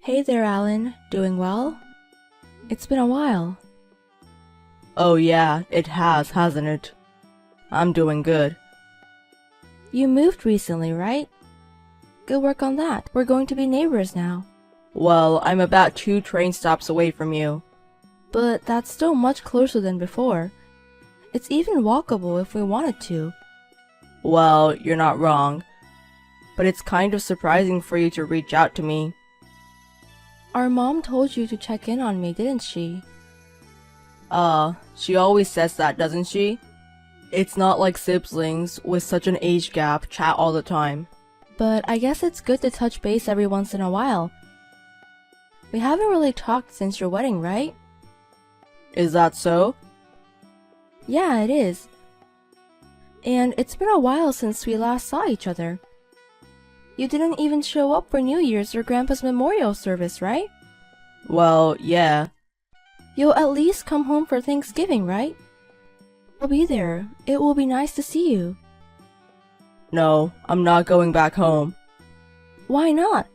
Hey there, Alan. Doing well? It's been a while. Oh yeah, it has, hasn't it? I'm doing good. You moved recently, right? Good work on that. We're going to be neighbors now. Well, I'm about 2 train stops away from you. But that's still much closer than before. It's even walkable if we wanted to. Well, you're not wrong. But it's kind of surprising for you to reach out to me. Our mom told you to check in on me, didn't she? She always says that, doesn't she? It's not like siblings with such an age gap chat all the time. But I guess it's good to touch base every once in a while. We haven't really talked since your wedding, right? Is that so? Yeah, it is. And it's been a while since we last saw each other. You didn't even show up for New Year's or Grandpa's memorial service, right? Well, yeah. You'll at least come home for Thanksgiving, right? I'll be there. It will be nice to see you. No, I'm not going back home. Why not?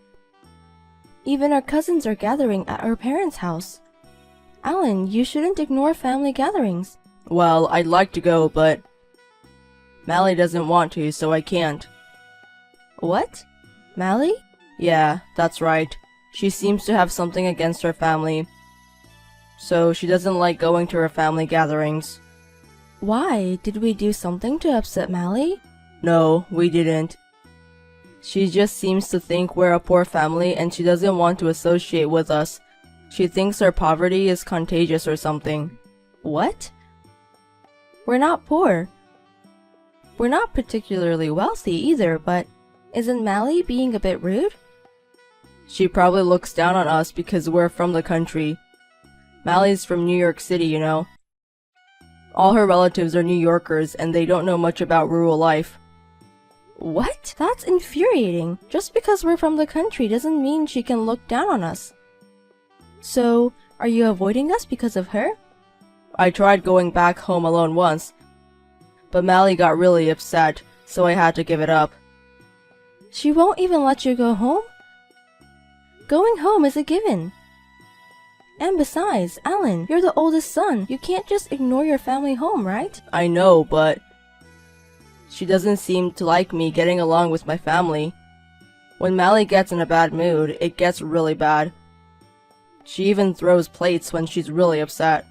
Even our cousins are gathering at our parents' house. Alan, you shouldn't ignore family gatherings. Well, I'd like to go, but Mally doesn't want to, so I can't. What? Mally? Yeah, that's right. She seems to have something against her family. So she doesn't like going to her family gatherings. Why? Did we do something to upset Mally? No, we didn't. She just seems to think we're a poor family and she doesn't want to associate with us. She thinks our poverty is contagious or something. What? We're not poor. We're not particularly wealthy either, but isn't Mally being a bit rude? She probably looks down on us because we're from the country. Mally's from New York City, you know. All her relatives are New Yorkers and they don't know much about rural life. What? That's infuriating. Just because we're from the country doesn't mean she can look down on us. So, are you avoiding us because of her? I tried going back home alone once, but Mally got really upset, so I had to give it up. She won't even let you go home? Going home is a given. And besides, Alan, you're the oldest son. You can't just ignore your family home, right? I know, but she doesn't seem to like me getting along with my family. When Mally gets in a bad mood, it gets really bad. She even throws plates when she's really upset.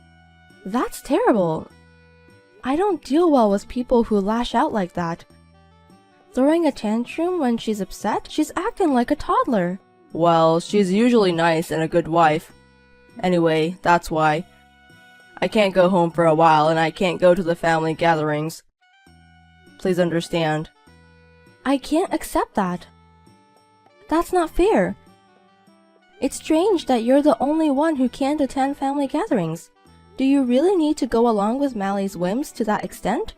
That's terrible. I don't deal well with people who lash out like that. Throwing a tantrum when she's upset? She's acting like a toddler. Well, she's usually nice and a good wife. Anyway, that's why. I can't go home for a while and I can't go to the family gatherings. Please understand. I can't accept that. That's not fair. It's strange that you're the only one who can't attend family gatherings. Do you really need to go along with Mally's whims to that extent?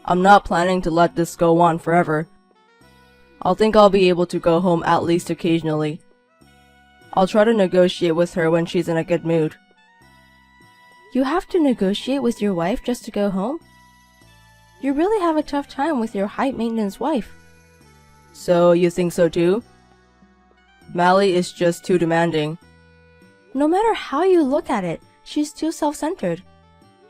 I'm not planning to let this go on forever. I'll think I'll be able to go home at least occasionally. I'll try to negotiate with her when she's in a good mood. You have to negotiate with your wife just to go home? You really have a tough time with your high-maintenance wife. So, you think so too? Mally is just too demanding. No matter how you look at it, she's too self-centered.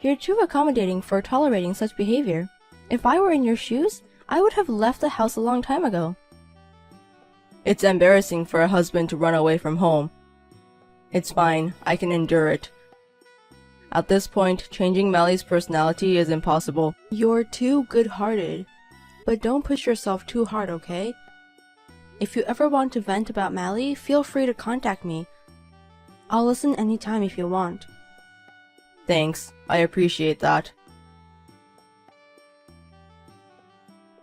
You're too accommodating for tolerating such behavior. If I were in your shoes, I would have left the house a long time ago. It's embarrassing for a husband to run away from home. It's fine, I can endure it. At this point, changing Mally's personality is impossible. You're too good-hearted. But don't push yourself too hard, okay? If you ever want to vent about Mally, feel free to contact me. I'll listen anytime if you want. Thanks, I appreciate that.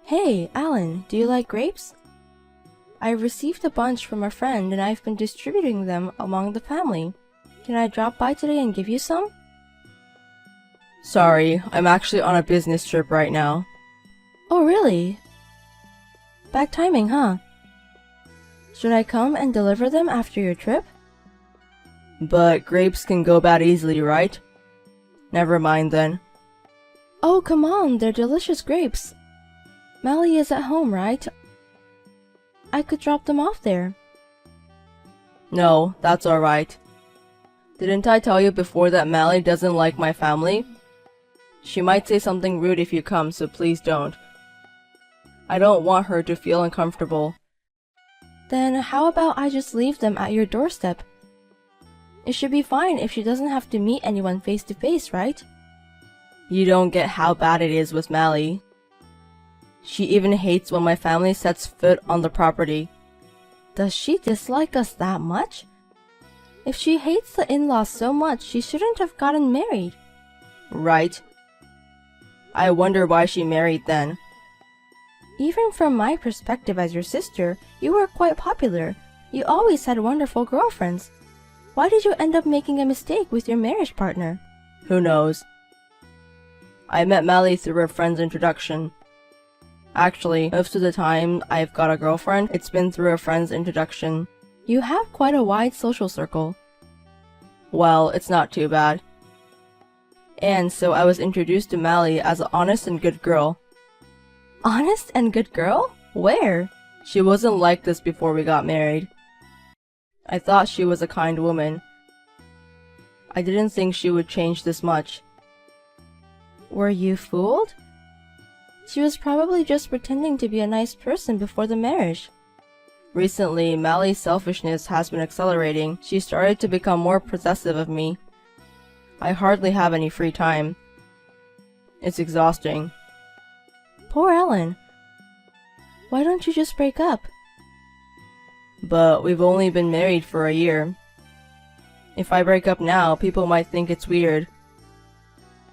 Hey, Alan, do you like grapes? I received a bunch from a friend and I've been distributing them among the family. Can I drop by today and give you some? Sorry, I'm actually on a business trip right now. Oh, really? Bad timing, huh? Should I come and deliver them after your trip? But grapes can go bad easily, right? Never mind then. Oh, come on, they're delicious grapes. Mally is at home, right? I could drop them off there. No, that's alright. Didn't I tell you before that Mally doesn't like my family? She might say something rude if you come, so please don't. I don't want her to feel uncomfortable. Then how about I just leave them at your doorstep? It should be fine if she doesn't have to meet anyone face to face, right? You don't get how bad it is with Mally. She even hates when my family sets foot on the property. Does she dislike us that much? If she hates the in-laws so much, she shouldn't have gotten married. Right. I wonder why she married then. Even from my perspective as your sister, you were quite popular. You always had wonderful girlfriends. Why did you end up making a mistake with your marriage partner? Who knows? I met Mally through a friend's introduction. Actually, most of the time I've got a girlfriend, it's been through a friend's introduction. You have quite a wide social circle. Well, it's not too bad. And so I was introduced to Mally as an honest and good girl. Honest and good girl? Where? She wasn't like this before we got married. I thought she was a kind woman. I didn't think she would change this much. Were you fooled? She was probably just pretending to be a nice person before the marriage. Recently, Mally's selfishness has been accelerating. She started to become more possessive of me. I hardly have any free time. It's exhausting. Poor Ellen. Why don't you just break up? But we've only been married for a year. If I break up now, people might think it's weird.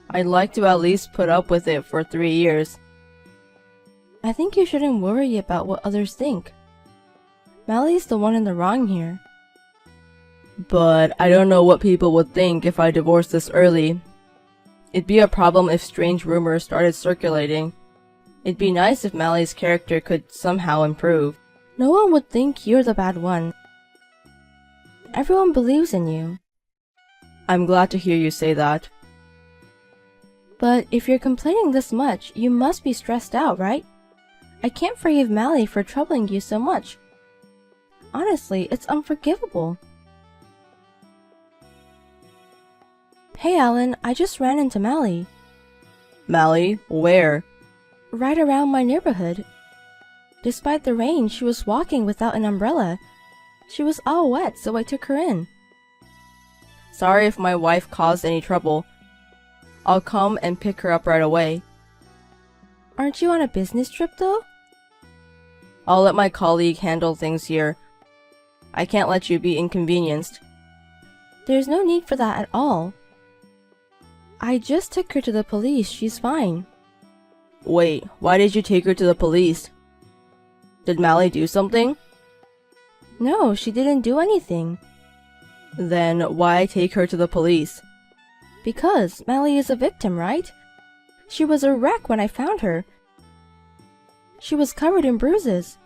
I'd like to at least put up with it for 3 years. I think you shouldn't worry about what others think. Mally's the one in the wrong here. But I don't know what people would think if I divorced this early. It'd be a problem if strange rumors started circulating. It'd be nice if Mally's character could somehow improve. No one would think you're the bad one. Everyone believes in you. I'm glad to hear you say that. But if you're complaining this much, you must be stressed out, right? I can't forgive Mally for troubling you so much. Honestly, it's unforgivable. Hey Alan, I just ran into Mally. Mally? Where? Right around my neighborhood. Despite the rain, she was walking without an umbrella. She was all wet, so I took her in. Sorry if my wife caused any trouble. I'll come and pick her up right away. Aren't you on a business trip though? I'll let my colleague handle things here. I can't let you be inconvenienced. There's no need for that at all. I just took her to the police. She's fine. Wait, why did you take her to the police? Did Mally do something? No, she didn't do anything. Then why take her to the police? Because Mally is a victim, right? She was a wreck when I found her. She was covered in bruises.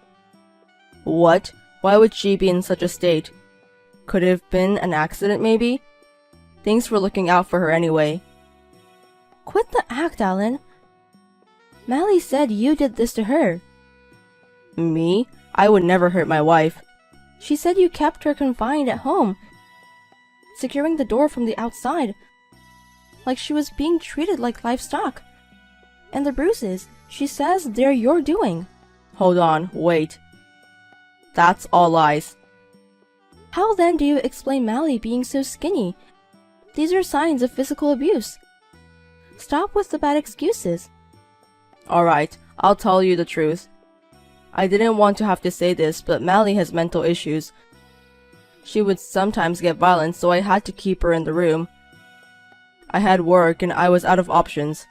What? Why would she be in such a state? Could it have been an accident, maybe? Thanks for looking out for her anyway. Quit the act, Alan. Mally said you did this to her. Me? I would never hurt my wife. She said you kept her confined at home, securing the door from the outside, like she was being treated like livestock. And the bruises, she says they're your doing. Hold on, wait. That's all lies. How then do you explain Mally being so skinny? These are signs of physical abuse. Stop with the bad excuses. Alright, I'll tell you the truth. I didn't want to have to say this, but Mally has mental issues. She would sometimes get violent, so I had to keep her in the room. I had work and I was out of options.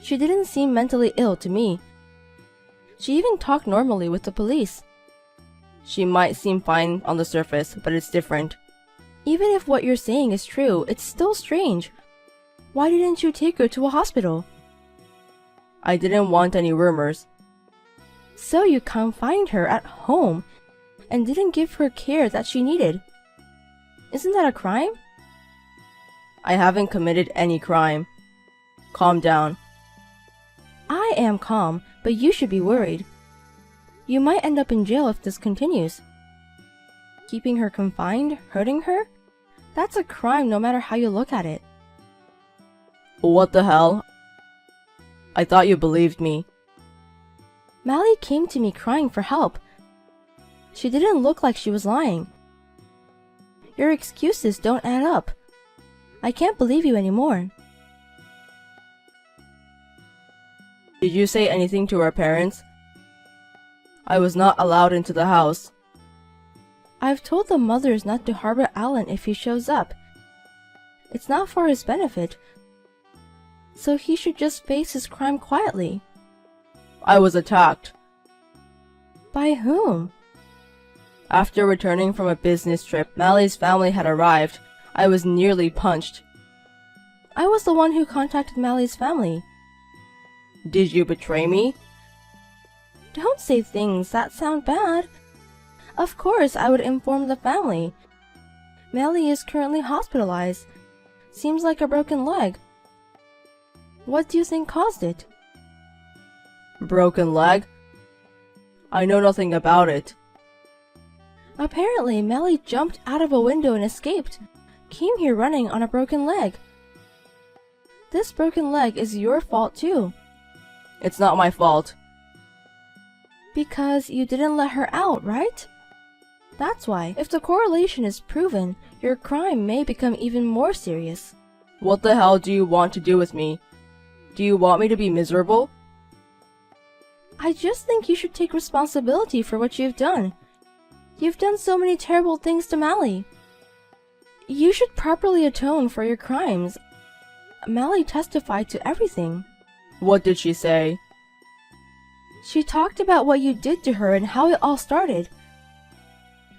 She didn't seem mentally ill to me. She even talked normally with the police. She might seem fine on the surface, but it's different. Even if what you're saying is true, it's still strange. Why didn't you take her to a hospital? I didn't want any rumors. So you confined her at home and didn't give her care that she needed. Isn't that a crime? I haven't committed any crime. Calm down. I am calm, but you should be worried. You might end up in jail if this continues. keeping her confined, hurting her? That's a crime no matter how you look at it. What the hell? I thought you believed me. Mally came to me crying for help. She didn't look like she was lying. Your excuses don't add up. I can't believe you anymore. Did you say anything to our parents? I was not allowed into the house. I've told the mothers not to harbor Alan if he shows up. It's not for his benefit, so he should just face his crime quietly. I was attacked. By whom? After returning from a business trip, Mally's family had arrived. I was nearly punched. I was the one who contacted Mally's family. Did you betray me? Don't say things that sound bad. Of course, I would inform the family. Mally is currently hospitalized. Seems like a broken leg. What do you think caused it? Broken leg? I know nothing about it. Apparently, Mally jumped out of a window and escaped. Came here running on a broken leg. This broken leg is your fault too. It's not my fault. Because you didn't let her out, right? That's why, if the correlation is proven, your crime may become even more serious. What the hell do you want to do with me? Do you want me to be miserable? I just think you should take responsibility for what you've done. You've done so many terrible things to Mally. You should properly atone for your crimes. Mally testified to everything. What did she say? She talked about what you did to her and how it all started.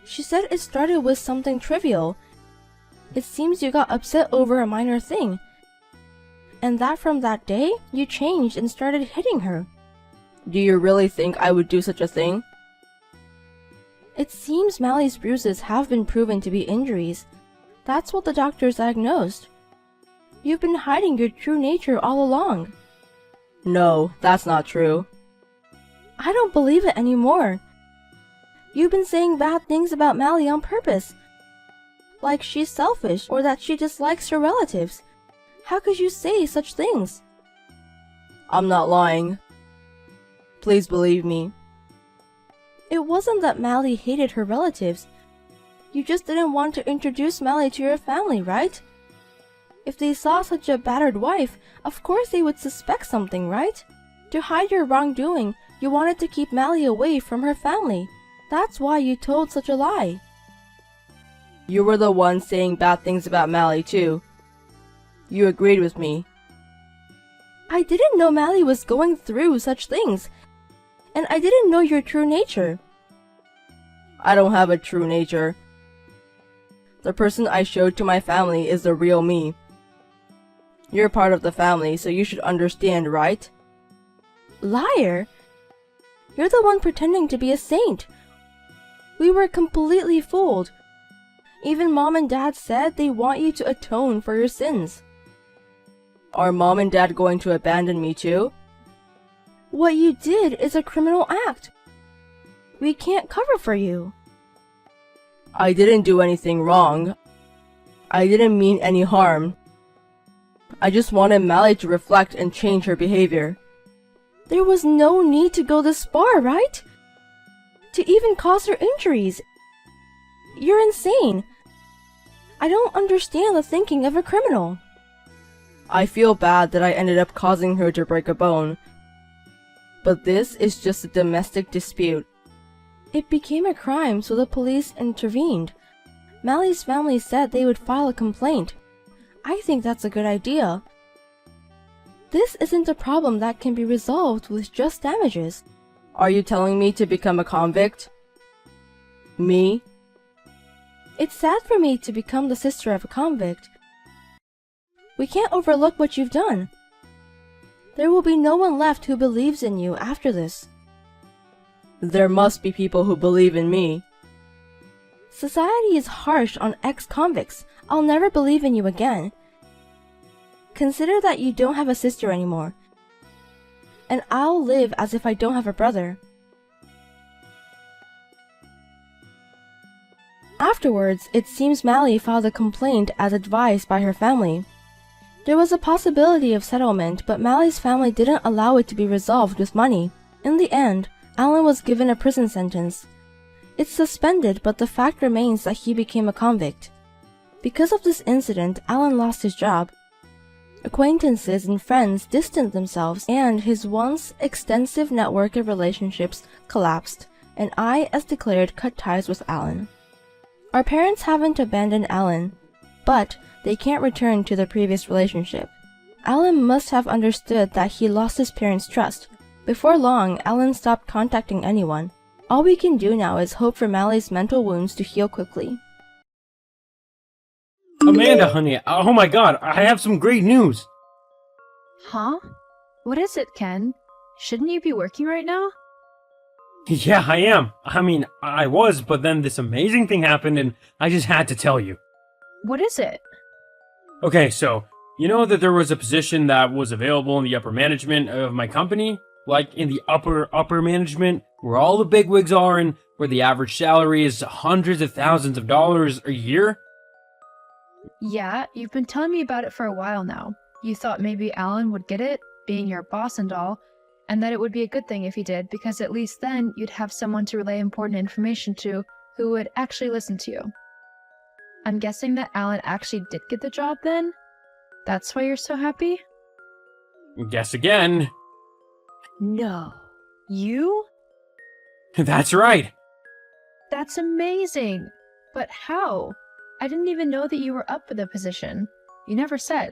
She said it started with something trivial. It seems you got upset over a minor thing. And that from that day, you changed and started hitting her. Do you really think I would do such a thing? It seems Mally's bruises have been proven to be injuries. That's what the doctors diagnosed. You've been hiding your true nature all along. No, that's not true. I don't believe it anymore. You've been saying bad things about Mally on purpose. Like she's selfish or that she dislikes her relatives. How could you say such things? I'm not lying. Please believe me. It wasn't that Mally hated her relatives. You just didn't want to introduce Mally to your family, right? If they saw such a battered wife, of course they would suspect something, right? To hide your wrongdoing, you wanted to keep Mally away from her family. That's why you told such a lie. You were the one saying bad things about Mally, too. You agreed with me. I didn't know Mally was going through such things. And I didn't know your true nature. I don't have a true nature. The person I showed to my family is the real me. You're part of the family, so you should understand, right? Liar! You're the one pretending to be a saint. We were completely fooled. Even Mom and Dad said they want you to atone for your sins. Are Mom and Dad going to abandon me too? What you did is a criminal act. We can't cover for you. I didn't do anything wrong. I didn't mean any harm. I just wanted Mally to reflect and change her behavior. There was no need to go this far, right? To even cause her injuries. You're insane. I don't understand the thinking of a criminal. I feel bad that I ended up causing her to break a bone. But this is just a domestic dispute. It became a crime, so the police intervened. Mally's family said they would file a complaint. I think that's a good idea. This isn't a problem that can be resolved with just damages. Are you telling me to become a convict? Me? It's sad for me to become the sister of a convict. We can't overlook what you've done. There will be no one left who believes in you after this. There must be people who believe in me. Society is harsh on ex-convicts. I'll never believe in you again. Consider that you don't have a sister anymore. And I'll live as if I don't have a brother. Afterwards, it seems Mally filed a complaint as advised by her family. There was a possibility of settlement, but Mally's family didn't allow it to be resolved with money. In the end, Alan was given a prison sentence. It's suspended, but the fact remains that he became a convict. Because of this incident, Alan lost his job. Acquaintances and friends distanced themselves, and his once extensive network of relationships collapsed, and I, as declared, cut ties with Alan. Our parents haven't abandoned Alan, but they can't return to their previous relationship. Alan must have understood that he lost his parents' trust. Before long, Alan stopped contacting anyone. All we can do now is hope for Mally's mental wounds to heal quickly. Amanda, honey, oh my god, I have some great news! Huh? What is it, Ken? Shouldn't you be working right now? Yeah, I am. I mean, I was, but then this amazing thing happened and I just had to tell you. What is it? Okay, so, you know that there was a position that was available in the upper management of my company? Like in the upper management, where all the bigwigs are and where the average salary is hundreds of thousands of dollars a year? Yeah, you've been telling me about it for a while now. You thought maybe Alan would get it, being your boss and all, and that it would be a good thing if he did, because at least then you'd have someone to relay important information to who would actually listen to you. I'm guessing that Alan actually did get the job then? That's why you're so happy? Guess again. No. You? That's right. That's amazing! But how? I didn't even know that you were up for the position. You never said.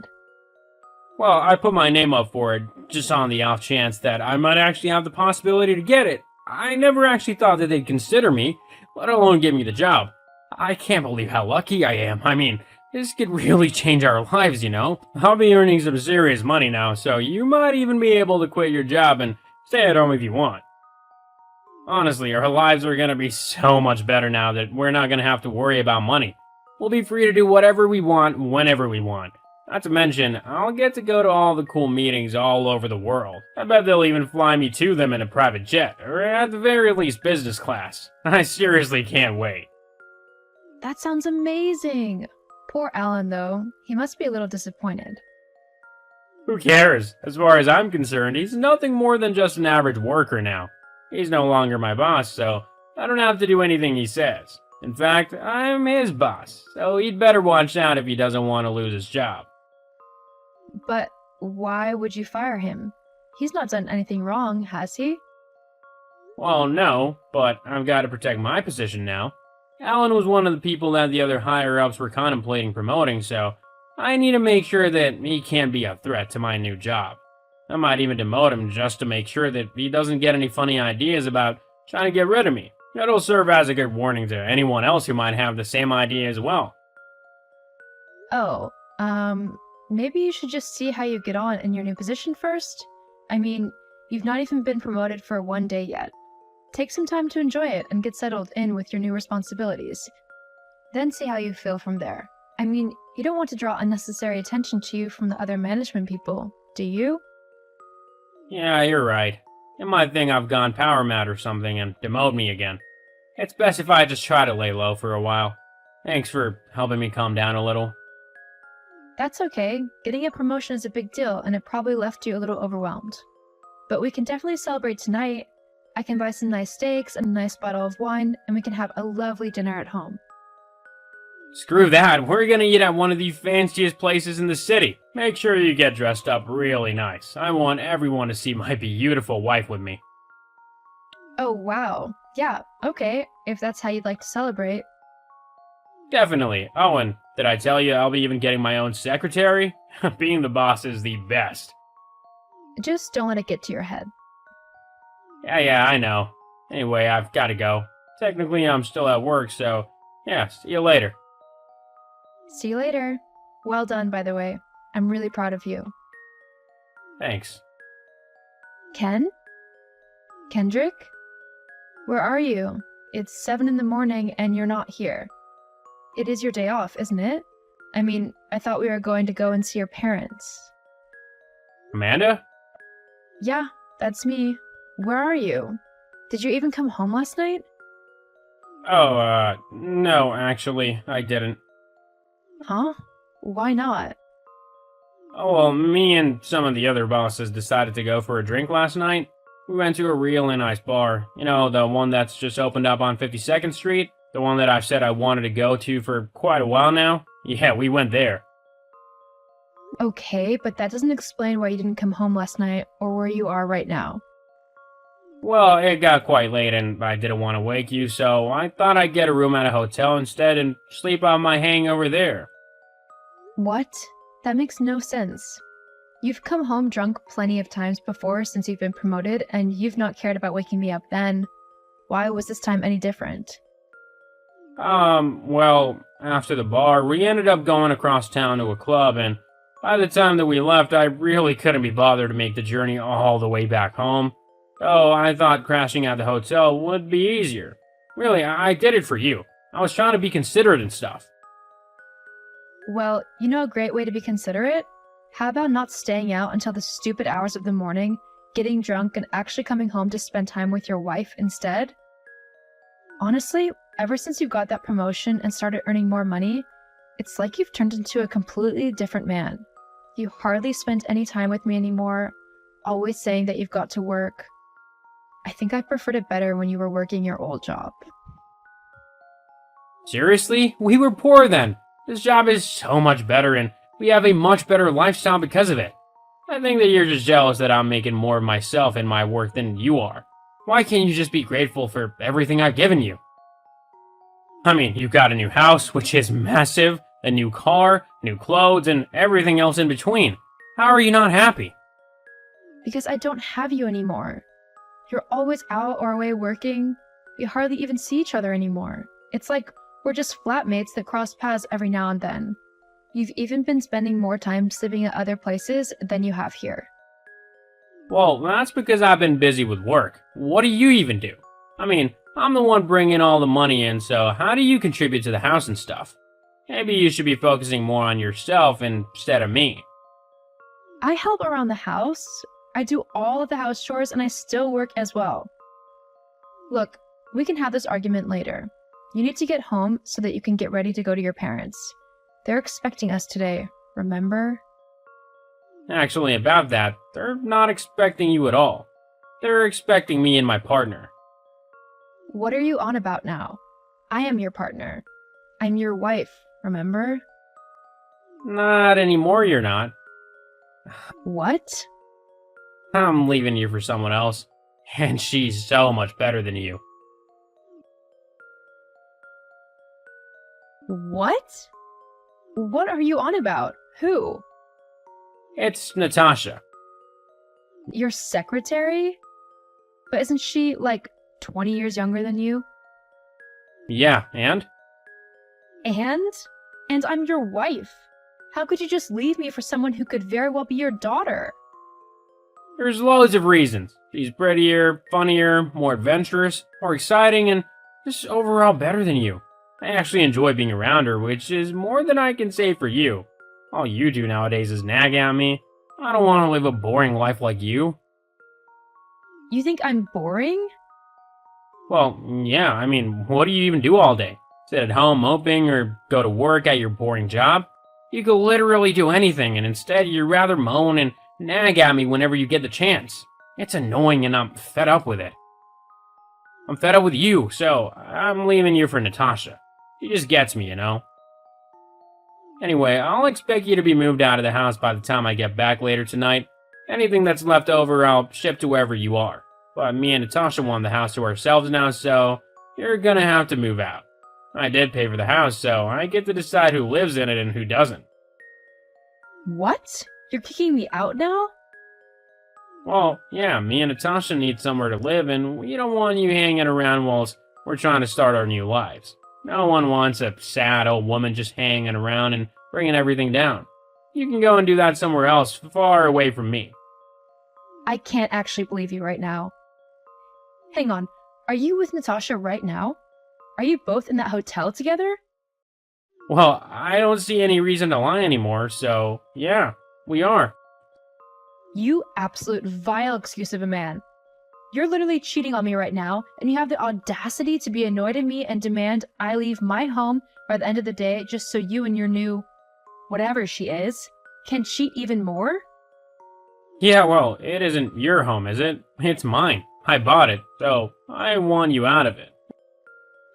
Well, I put my name up for it, just on the off chance that I might actually have the possibility to get it. I never actually thought that they'd consider me, let alone give me the job. I can't believe how lucky I am. I mean, this could really change our lives, you know? I'll be earning some serious money now, so you might even be able to quit your job and stay at home if you want. Honestly, our lives are gonna be so much better now that we're not gonna have to worry about money. We'll be free to do whatever we want, whenever we want. Not to mention, I'll get to go to all the cool meetings all over the world. I bet they'll even fly me to them in a private jet, or at the very least business class. I seriously can't wait. That sounds amazing! Poor Alan, though. He must be a little disappointed. Who cares? As far as I'm concerned, he's nothing more than just an average worker now. He's no longer my boss, so I don't have to do anything he says. In fact, I'm his boss, so he'd better watch out if he doesn't want to lose his job. But why would you fire him? He's not done anything wrong, has he? Well, no, but I've got to protect my position now. Alan was one of the people that the other higher-ups were contemplating promoting, so I need to make sure that he can't be a threat to my new job. I might even demote him just to make sure that he doesn't get any funny ideas about trying to get rid of me. It'll serve as a good warning to anyone else who might have the same idea as well. Oh, maybe you should just see how you get on in your new position first? I mean, you've not even been promoted for one day yet. Take some time to enjoy it and get settled in with your new responsibilities. Then see how you feel from there. I mean, you don't want to draw unnecessary attention to you from the other management people, do you? Yeah, you're right. They might think I've gone power mad or something and demote me again. It's best if I just try to lay low for a while. Thanks for helping me calm down a little. That's okay. Getting a promotion is a big deal, and it probably left you a little overwhelmed. But we can definitely celebrate tonight. I can buy some nice steaks and a nice bottle of wine, and we can have a lovely dinner at home. Screw that, we're gonna eat at one of the fanciest places in the city. Make sure you get dressed up really nice. I want everyone to see my beautiful wife with me. Oh, wow. Yeah, okay, if that's how you'd like to celebrate. Definitely. Oh, and did I tell you I'll be even getting my own secretary? Being the boss is the best. Just don't let it get to your head. Yeah, I know. Anyway, I've gotta go. Technically, I'm still at work, so yeah, see you later. See you later. Well done, by the way. I'm really proud of you. Thanks. Ken? Kendrick? Where are you? It's 7 in the morning and you're not here. It is your day off, isn't it? I mean, I thought we were going to go and see your parents. Amanda? Yeah, that's me. Where are you? Did you even come home last night? Oh, no, actually, I didn't. Huh? Why not? Oh, well, me and some of the other bosses decided to go for a drink last night. We went to a really nice bar. You know, the one that's just opened up on 52nd Street? The one that I've said I wanted to go to for quite a while now? Yeah, we went there. Okay, but that doesn't explain why you didn't come home last night or where you are right now. Well, it got quite late and I didn't want to wake you, so I thought I'd get a room at a hotel instead and sleep on my hangover there. What? That makes no sense. You've come home drunk plenty of times before since you've been promoted, and you've not cared about waking me up then. Why was this time any different? Well, after the bar, we ended up going across town to a club, and by the time that we left, I really couldn't be bothered to make the journey all the way back home. So I thought crashing at the hotel would be easier. Really, I did it for you. I was trying to be considerate and stuff. Well, you know a great way to be considerate? How about not staying out until the stupid hours of the morning, getting drunk, and actually coming home to spend time with your wife instead? Honestly, ever since you got that promotion and started earning more money, it's like you've turned into a completely different man. You hardly spend any time with me anymore, always saying that you've got to work. I think I preferred it better when you were working your old job. Seriously? We were poor then. This job is so much better and we have a much better lifestyle because of it. I think that you're just jealous that I'm making more of myself in my work than you are. Why can't you just be grateful for everything I've given you? I mean, you got a new house, which is massive, a new car, new clothes, and everything else in between. How are you not happy? Because I don't have you anymore. You're always out or away working. We hardly even see each other anymore. It's like we're just flatmates that cross paths every now and then. You've even been spending more time sleeping at other places than you have here. Well, that's because I've been busy with work. What do you even do? I mean, I'm the one bringing all the money in, so how do you contribute to the house and stuff? Maybe you should be focusing more on yourself instead of me. I help around the house. I do all of the house chores and I still work as well. Look, we can have this argument later. You need to get home so that you can get ready to go to your parents. They're expecting us today, remember? Actually, about that, they're not expecting you at all. They're expecting me and my partner. What are you on about now? I am your partner. I'm your wife, remember? Not anymore, you're not. What? I'm leaving you for someone else, and she's so much better than you. What? What are you on about? Who? It's Natasha. Your secretary? But isn't she, like, 20 years younger than you? Yeah, and? And? And I'm your wife. How could you just leave me for someone who could very well be your daughter? There's loads of reasons. She's prettier, funnier, more adventurous, more exciting, and just overall better than you. I actually enjoy being around her, which is more than I can say for you. All you do nowadays is nag at me. I don't want to live a boring life like you. You think I'm boring? Well, yeah, I mean, what do you even do all day? Sit at home moping or go to work at your boring job? You could literally do anything, and instead you rather moan and nag at me whenever you get the chance. It's annoying and I'm fed up with it. I'm fed up with you, so I'm leaving you for Natasha. She just gets me, you know? Anyway, I'll expect you to be moved out of the house by the time I get back later tonight. Anything that's left over, I'll ship to wherever you are. But me and Natasha want the house to ourselves now, so you're gonna have to move out. I did pay for the house, so I get to decide who lives in it and who doesn't. What? You're kicking me out now? Well, yeah, me and Natasha need somewhere to live, and we don't want you hanging around whilst we're trying to start our new lives. No one wants a sad old woman just hanging around and bringing everything down. You can go and do that somewhere else, far away from me. I can't actually believe you right now. Hang on, are you with Natasha right now? Are you both in that hotel together? Well, I don't see any reason to lie anymore, so yeah, we are. You absolute vile excuse of a man. You're literally cheating on me right now, and you have the audacity to be annoyed at me and demand I leave my home by the end of the day just so you and your new, whatever she is, can cheat even more? Yeah, well, it isn't your home, is it? It's mine. I bought it, so I want you out of it.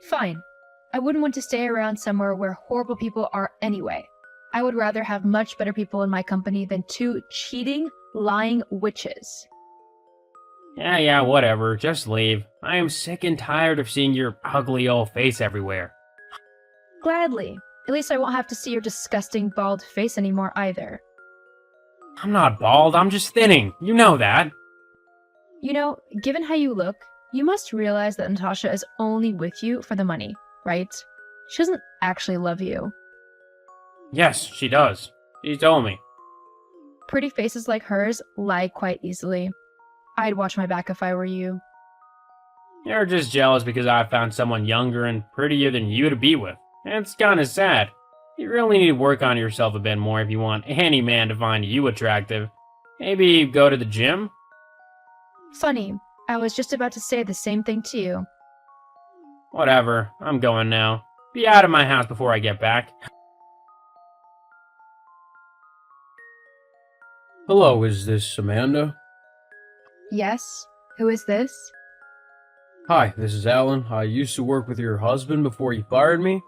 Fine. I wouldn't want to stay around somewhere where horrible people are anyway. I would rather have much better people in my company than two cheating, lying witches. Yeah, whatever. Just leave. I am sick and tired of seeing your ugly old face everywhere. Gladly. At least I won't have to see your disgusting bald face anymore either. I'm not bald, I'm just thinning. You know that. You know, given how you look, you must realize that Natasha is only with you for the money, right? She doesn't actually love you. Yes, she does. She told me. Pretty faces like hers lie quite easily. I'd watch my back if I were you. You're just jealous because I found someone younger and prettier than you to be with. It's kinda sad. You really need to work on yourself a bit more if you want any man to find you attractive. Maybe go to the gym? Funny, I was just about to say the same thing to you. Whatever, I'm going now. Be out of my house before I get back. Hello, is this Amanda? Yes? Who is this? Hi, this is Alan. I used to work with your husband before he fired me.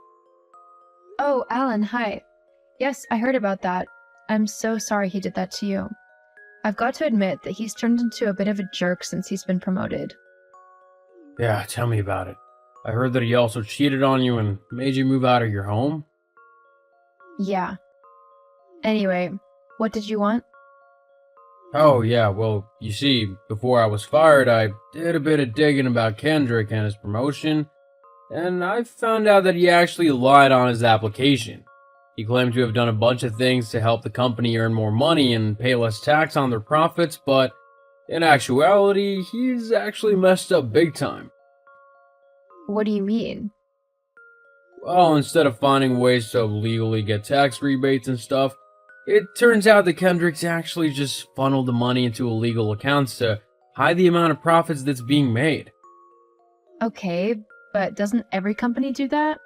Oh, Alan, hi. Yes, I heard about that. I'm so sorry he did that to you. I've got to admit that he's turned into a bit of a jerk since he's been promoted. Yeah, tell me about it. I heard that he also cheated on you and made you move out of your home. Yeah. Anyway, what did you want? Oh, yeah, well, you see, before I was fired, I did a bit of digging about Kendrick and his promotion, and I found out that he actually lied on his application. He claimed to have done a bunch of things to help the company earn more money and pay less tax on their profits, but in actuality, he's actually messed up big time. What do you mean? Well, instead of finding ways to legally get tax rebates and stuff, it turns out that Kendrick's actually just funneled the money into illegal accounts to hide the amount of profits that's being made. Okay, but doesn't every company do that?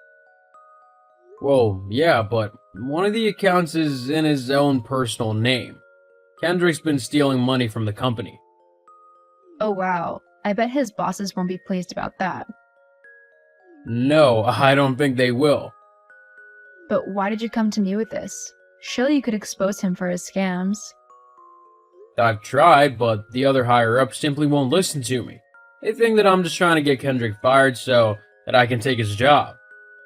Well, yeah, but one of the accounts is in his own personal name. Kendrick's been stealing money from the company. Oh wow, I bet his bosses won't be pleased about that. No, I don't think they will. But why did you come to me with this? Surely you could expose him for his scams. I've tried, but the other higher-ups simply won't listen to me. They think that I'm just trying to get Kendrick fired so that I can take his job.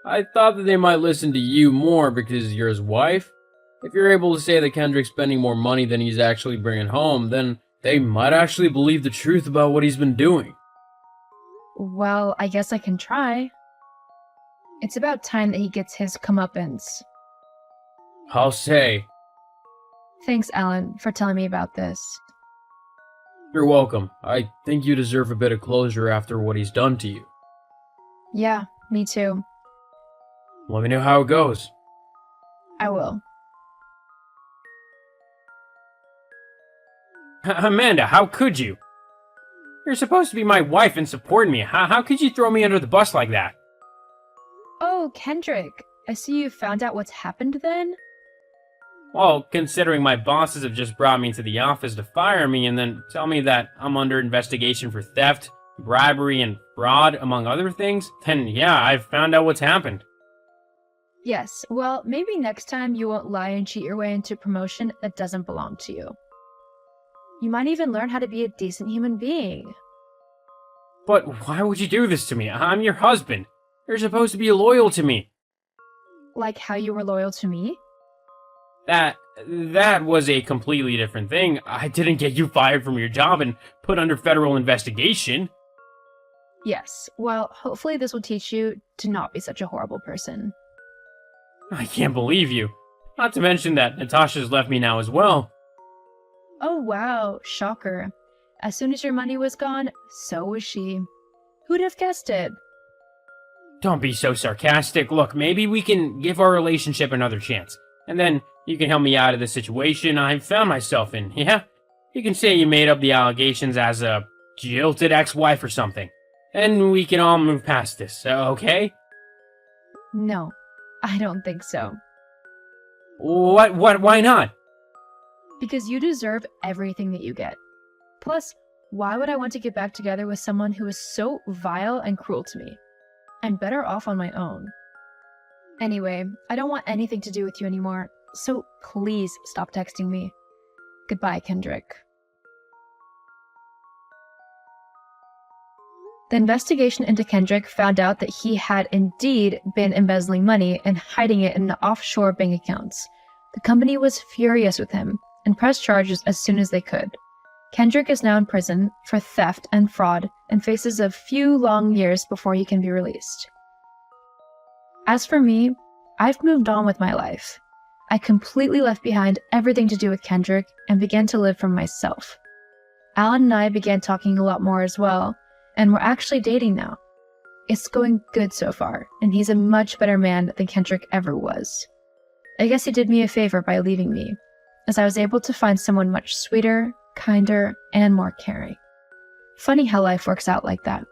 I thought that they might listen to you more because you're his wife. If you're able to say that Kendrick's spending more money than he's actually bringing home, then they might actually believe the truth about what he's been doing. Well, I guess I can try. It's about time that he gets his comeuppance. I'll say. Thanks, Alan, for telling me about this. You're welcome. I think you deserve a bit of closure after what he's done to you. Yeah, me too. Let me know how it goes. I will. Amanda, how could you? You're supposed to be my wife and support me. How could you throw me under the bus like that? Oh, Kendrick, I see you found out what's happened then? Well, considering my bosses have just brought me to the office to fire me and then tell me that I'm under investigation for theft, bribery, and fraud, among other things, then yeah, I've found out what's happened. Yes, well, maybe next time you won't lie and cheat your way into a promotion that doesn't belong to you. You might even learn how to be a decent human being. But why would you do this to me? I'm your husband. You're supposed to be loyal to me. Like how you were loyal to me? That was a completely different thing. I didn't get you fired from your job and put under federal investigation. Yes, well, hopefully this will teach you to not be such a horrible person. I can't believe you. Not to mention that Natasha's left me now as well. Oh wow, shocker. As soon as your money was gone, so was she. Who'd have guessed it? Don't be so sarcastic. Look, maybe we can give our relationship another chance. And then you can help me out of the situation I've found myself in, yeah? You can say you made up the allegations as a jilted ex-wife or something. And we can all move past this, okay? No, I don't think so. Why not? Because you deserve everything that you get. Plus, why would I want to get back together with someone who is so vile and cruel to me? I'm better off on my own. Anyway, I don't want anything to do with you anymore, so please stop texting me. Goodbye, Kendrick. The investigation into Kendrick found out that he had indeed been embezzling money and hiding it in offshore bank accounts. The company was furious with him and pressed charges as soon as they could. Kendrick is now in prison for theft and fraud and faces a few long years before he can be released. As for me, I've moved on with my life. I completely left behind everything to do with Kendrick and began to live for myself. Alan and I began talking a lot more as well, and we're actually dating now. It's going good so far, and he's a much better man than Kendrick ever was. I guess he did me a favor by leaving me, as I was able to find someone much sweeter, kinder, and more caring. Funny how life works out like that.